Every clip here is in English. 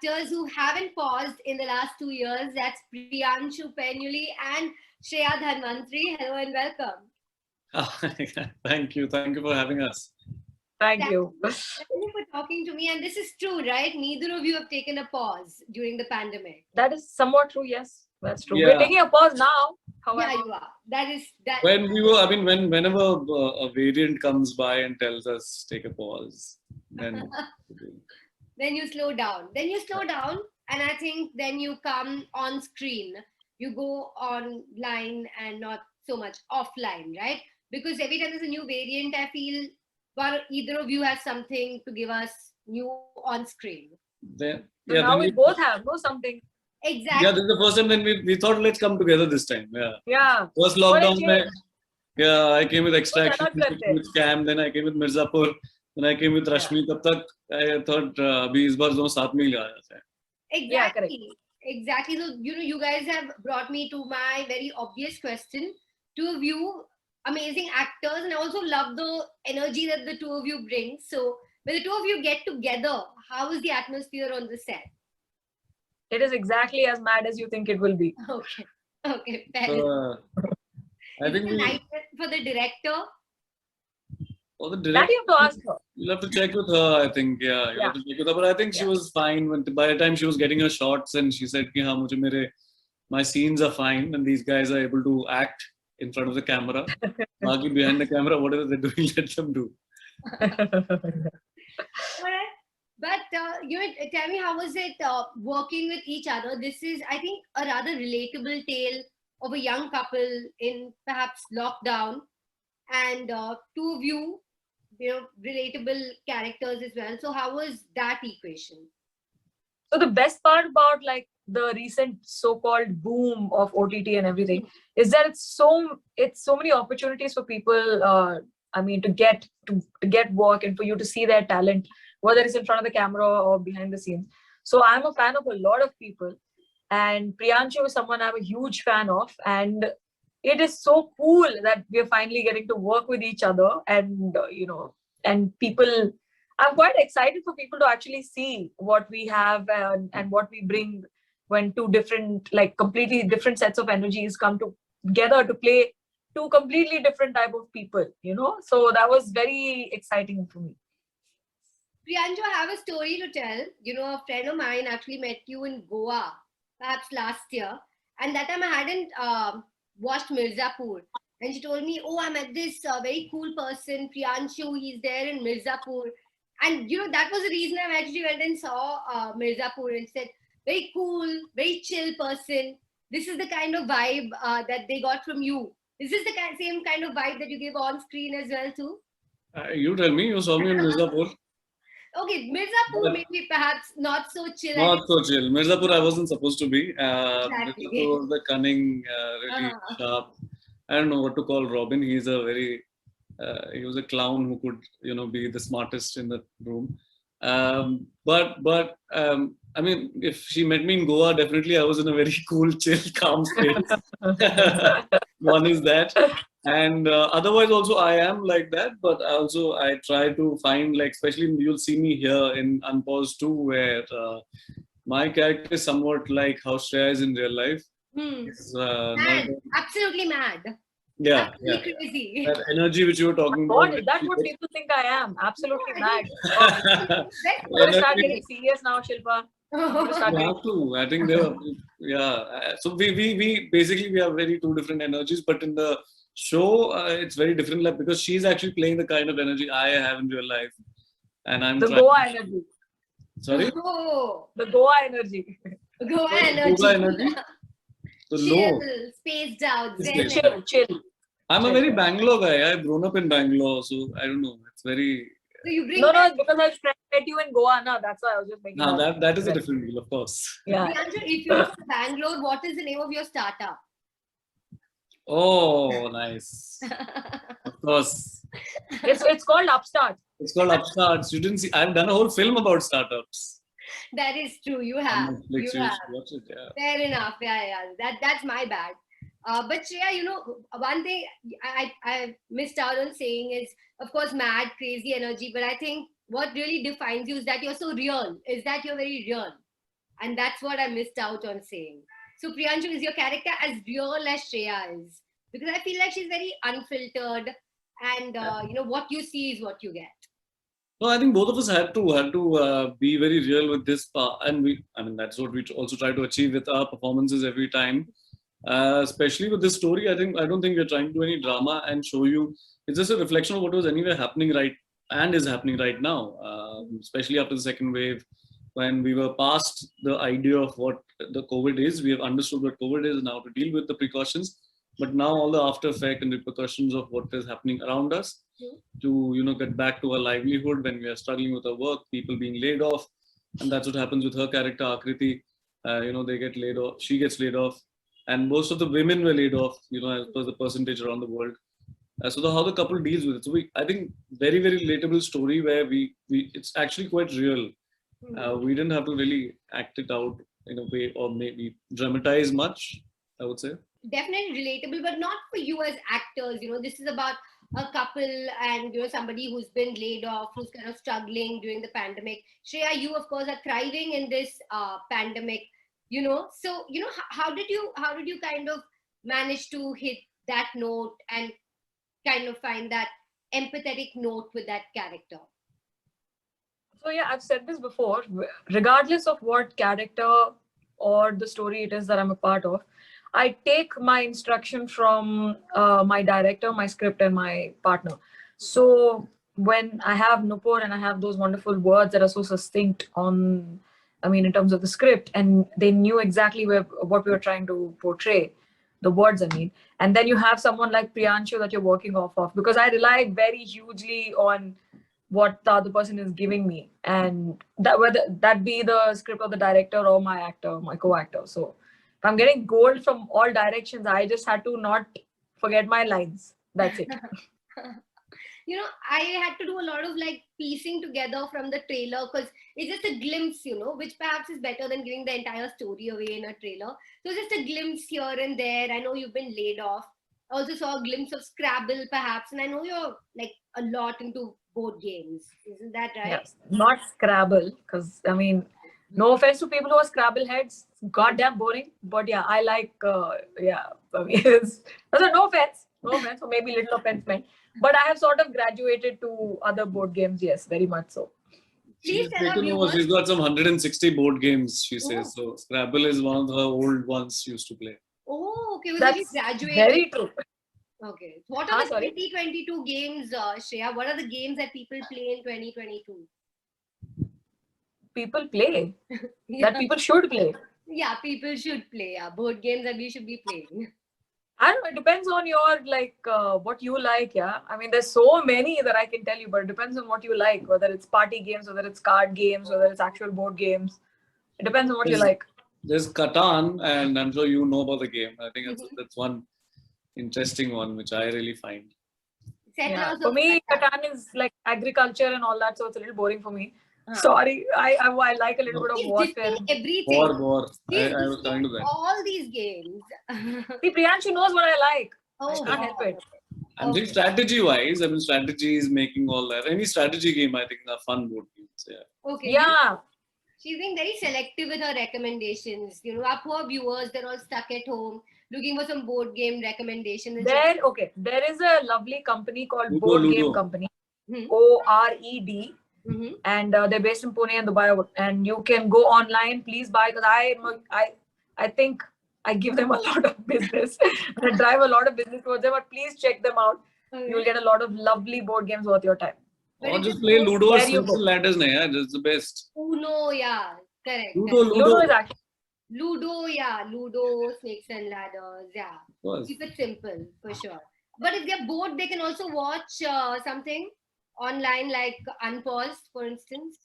actors who haven't paused in the last 2 years. That's Priyanshu Painyuli and Shreya Dhanwanthary. Hello and welcome. Thank you. Thank you for having us. Thank you. Thank you for talking to me. And this is true, right? Neither of you have taken a pause during the pandemic. That is somewhat true. Yes, that's true. Yeah. We're taking a pause now. However, Yeah, you are. That is that. Whenever a variant comes by and tells us take a pause, then Then you slow down. Then you slow down, and I think then you come on screen. You go online and not so much offline, right? Because every time there's a new variant, I feel either of you has something to give us new on screen. then so now we both have something. Exactly. yeah, this is the first time when we thought let's come together this time. Yeah. Yeah. First For a lockdown, change. I came with Extraction, Oh, yeah, not with Scam, then I came with Mirzapur, then I came with Rashmi. Tab tak I thought abhi is baar dono saath mein hi aa jate hain. Yeah, correct. Exactly. Exactly. So, you guys have brought me to my very obvious question. Two of you, amazing actors, and I also love the energy that the two of you bring. So, when the two of you get together, how is the atmosphere on the set? It is exactly as mad as you think it will be. Okay. Okay. Fair So, enough. I Is think it a nightmare for the director? or the That director, you have to ask her. you'll have to check with her. I think you have to check with her. But I think she was fine by the time she was getting her shots, and she said, "Ki haan, my scenes are fine, and these guys are able to act in front of the camera. Baki behind the camera, whatever they're doing, let them do." Alright. But tell me, how was it working with each other? This is, I think, a rather relatable tale of a young couple in perhaps lockdown, and two of you, relatable characters as well. So, how was that equation? So the best part about like the recent so-called boom of OTT and everything is that it's so many opportunities for people. To get work and for you to see their talent, whether it's in front of the camera or behind the scenes. So I'm a fan of a lot of people, and Priyanshu is someone I'm a huge fan of, and it is so cool that we're finally getting to work with each other, and and people. I'm quite excited for people to actually see what we have and what we bring when two different, like completely different sets of energies come together to play two completely different type of people, So that was very exciting for me. Priyanshu, I have a story to tell. A friend of mine actually met you in Goa, perhaps last year. And that time I hadn't watched Mirzapur. And she told me, oh, I met this very cool person, Priyanshu. He's there in Mirzapur. And, that was the reason I actually went and saw Mirzapur and said, very cool, very chill person. This is the kind of vibe that they got from you. Is this the same kind of vibe that you give on screen as well too? You tell me. You saw me in Mirzapur. Okay, Mirzapur maybe perhaps not so chill. Not so chill. Mirzapur, I wasn't supposed to be. Exactly. Mirzapur was the cunning, really sharp. I don't know what to call Robin. He's he was a clown who could, be the smartest in the room. I mean, if she met me in Goa, definitely I was in a very cool, chill, calm state. One is that. And otherwise also I am like that, but I try to find, like, especially you'll see me here in Unpaused too, where my character is somewhat like how Shreya is in real life. It's, mad. Absolutely mad. Yeah, absolutely crazy. That energy which you were talking God, about. is that what people think I am? Absolutely mad. Let's I'm going to start getting serious now, Shilpa. You have to. I think so we basically we have very two different energies, but in the show it's very different, like, because she's actually playing the kind of energy I have in real life, and I'm the Goa energy. Sorry. Oh. The Goa energy. Goa energy. Goa energy. So chill, spaced out. Chill. I'm a very Bangalore guy. I've grown up in Bangalore, so I don't know. It's very. So you bring no, because I met you in Goa, no. That's why I was just making. That is a different deal, of course. Yeah. If you're from Bangalore, what is the name of your startup? Oh, nice. Of course. It's called Upstart. It's called Upstarts. You didn't see. I've done a whole film about startups. That is true. You have. You have. Watch it, yeah. Fair enough. Yeah. That's my bad. But Shreya, one thing I missed out on saying is, of course, mad, crazy energy. But I think what really defines you is that you're so real. Is that you're very real? and that's what I missed out on saying. So Priyanshu, is your character as real as Shreya is? Because I feel like she's very unfiltered, and what you see is what you get. No, I think both of us had to be very real with this part, and that's what we also try to achieve with our performances every time. Especially with this story, I don't think we're trying to do any drama and show you. It's just a reflection of what was anyway happening right and is happening right now. Especially after the second wave, when we were past the idea of what the COVID is, we have understood what COVID is now to deal with the precautions. But now all the after effect and repercussions of what is happening around us, to get back to our livelihood when we are struggling with our work, people being laid off, and that's what happens with her character Akriti. They get laid off, she gets laid off, and most of the women were laid off. As per the percentage around the world. How the couple deals with it. So I think very very relatable story where we it's actually quite real. We didn't have to really act it out in a way or maybe dramatize much, I would say. Definitely relatable, but not for you as actors. This is about a couple and somebody who's been laid off, who's kind of struggling during the pandemic. Shreya, you of course are thriving in this pandemic. So how did you kind of manage to hit that note and kind of find that empathetic note with that character? So yeah, I've said this before. Regardless of what character or the story it is that I'm a part of, I take my instruction from my director, my script, and my partner. So when I have Nupur and I have those wonderful words that are so succinct in terms of the script, and they knew exactly what we were trying to portray, the words, and then you have someone like Priyanshu that you're working off of, because I rely very hugely on what the other person is giving me, and that whether that be the script of the director or my actor, my co-actor. So if I'm getting gold from all directions, I just had to not forget my lines. That's it. I had to do a lot of piecing together from the trailer, because it's just a glimpse, which perhaps is better than giving the entire story away in a trailer. So just a glimpse here and there. I know you've been laid off. I also saw a glimpse of Scrabble perhaps, and I know you're a lot into board games. Isn't that right? Yes, not Scrabble, because no offense to people who are Scrabble heads, goddamn boring. But yeah, I like no offense, or maybe little offense meant. But I have sort of graduated to other board games. Yes, very much so. Please tell our viewers. She's got some 160 board games, she says. Oh. So Scrabble is one of her old ones she used to play. Oh, okay. That's graduated. very true. Okay. What are the 2022 games, Shreya? What are the games that people play in 2022? People play. That people should play. Yeah, people should play. Yeah, board games that we should be playing. I don't know. It depends on your what you like. Yeah, there's so many that I can tell you, but it depends on what you like. Whether it's party games, whether it's card games, whether it's actual board games. It depends on what you like. There's Catan, and I'm sure you know about the game. I think that's one interesting one which I really find. Yeah. For me, Catan is like agriculture and all that, so it's a little boring for me. Sorry, I like a little bit of warfare. Everything. War. I was trying to that. All these games. See, Priyanshu knows what I like. Oh, I can't help it. I'm saying strategy-wise, strategy is making all that. Any strategy game, I think, are fun board games. Yeah. Okay. Yeah. She's being very selective with her recommendations. Our poor viewers, they're all stuck at home looking for some board game recommendations. There is a lovely company called Board Ludo. Game Company, ORED. Mm-hmm. And they're based in Pune and Dubai, and you can go online. Please buy, because I think I give them a lot of business. I drive a lot of business towards them, but please check them out. Okay. You will get a lot of lovely board games worth your time. Or just play Ludo or Snakes and Ladders, that's the best. Uno, yeah, correct. Ludo is actually. Ludo, Snakes and Ladders, yeah. Keep it simple, for sure. But if they're bored, they can also watch something online like Unpaused, for instance.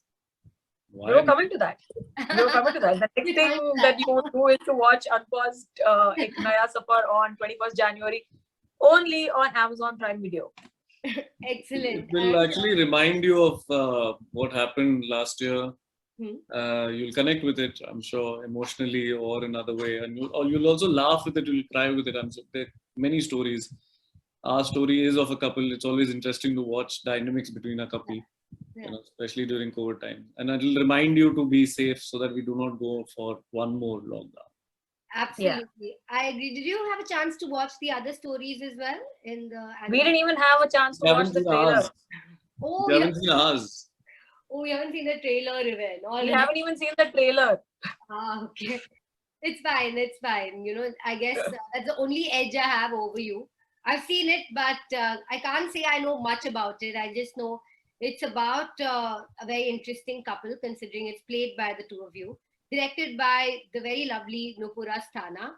You're coming to that. The next thing that you want to do is to watch Unpaused Naya Safar on 21st January, only on Amazon Prime Video. Excellent. It will actually remind you of what happened last year. You'll connect with it, I'm sure, emotionally or in other way, and you'll also laugh with it. You'll cry with it. There are many stories. Our story is of a couple. It's always interesting to watch dynamics between a couple. Yeah. Especially during COVID time. And it'll remind you to be safe so that we do not go for one more lockdown. Absolutely. I agree. Did you have a chance to watch the other stories as well in the We didn't even have a chance to We watch haven't the seen trailer. ours. Oh, We haven't seen ours. you haven't seen the trailer even. We haven't even seen the trailer. Okay. It's fine. It's fine. I guess that's the only edge I have over you. I've seen it, but I can't say I know much about it. I just know it's about a very interesting couple, considering it's played by the two of you, directed by the very lovely Nupura Sthana.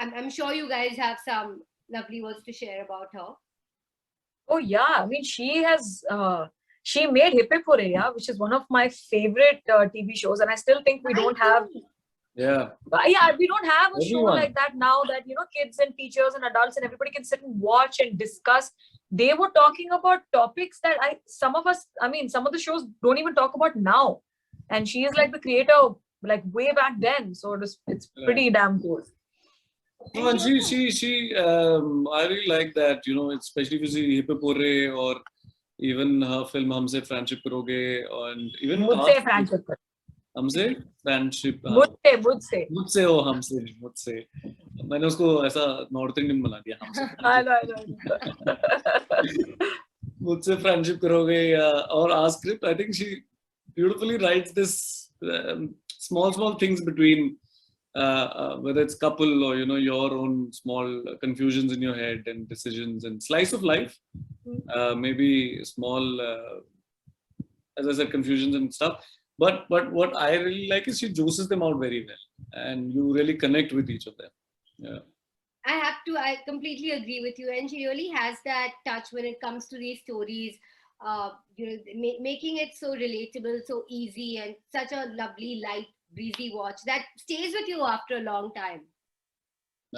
I'm sure you guys have some lovely words to share about her. Oh yeah, I mean she made Hippe Pure, yeah, which is one of my favorite TV shows, and I still think we don't have. Yeah. We don't have a show Everyone. like that now that kids and teachers and adults and everybody can sit and watch and discuss. They were talking about topics that some of the shows don't even talk about now, and she is like the creator like way back then, so it's pretty damn cool. No, and she I really like that, especially if you see Hippe Pure or even her film Humse Friendship Karoge, and even Mujhse friendship. हमसे friendship मुझसे हो हमसे मुझसे मैंने उसको ऐसा north Indian बना दिया मुझसे फ्रेंडशिप करोगे और our script I think she beautifully writes this small things between whether it's couple or your own small confusions in your head and decisions and slice of life, maybe small as I said confusions and stuff. But what I really like is she juices them out very well, and you really connect with each of them. Yeah. I completely agree with you, and she really has that touch when it comes to these stories. Making it so relatable, so easy, and such a lovely, light, breezy watch that stays with you after a long time.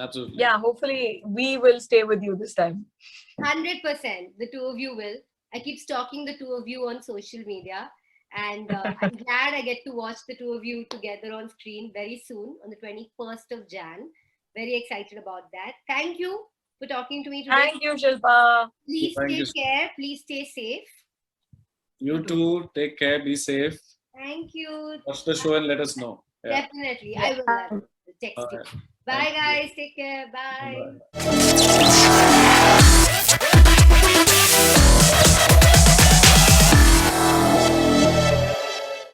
Absolutely. Yeah, hopefully we will stay with you this time. 100%. The two of you will. I keep stalking the two of you on social media. And I'm glad I get to watch the two of you together on screen very soon on the 21st of Jan. Very excited about that. Thank you for talking to me today. Thank you, Shilpa. Please take care. Please stay safe. You too. Take care. Be safe. Thank you. Watch the show and let us know. Yeah. Definitely. Yeah. I will text you. Right. Bye, guys. Take care. Bye. Bye.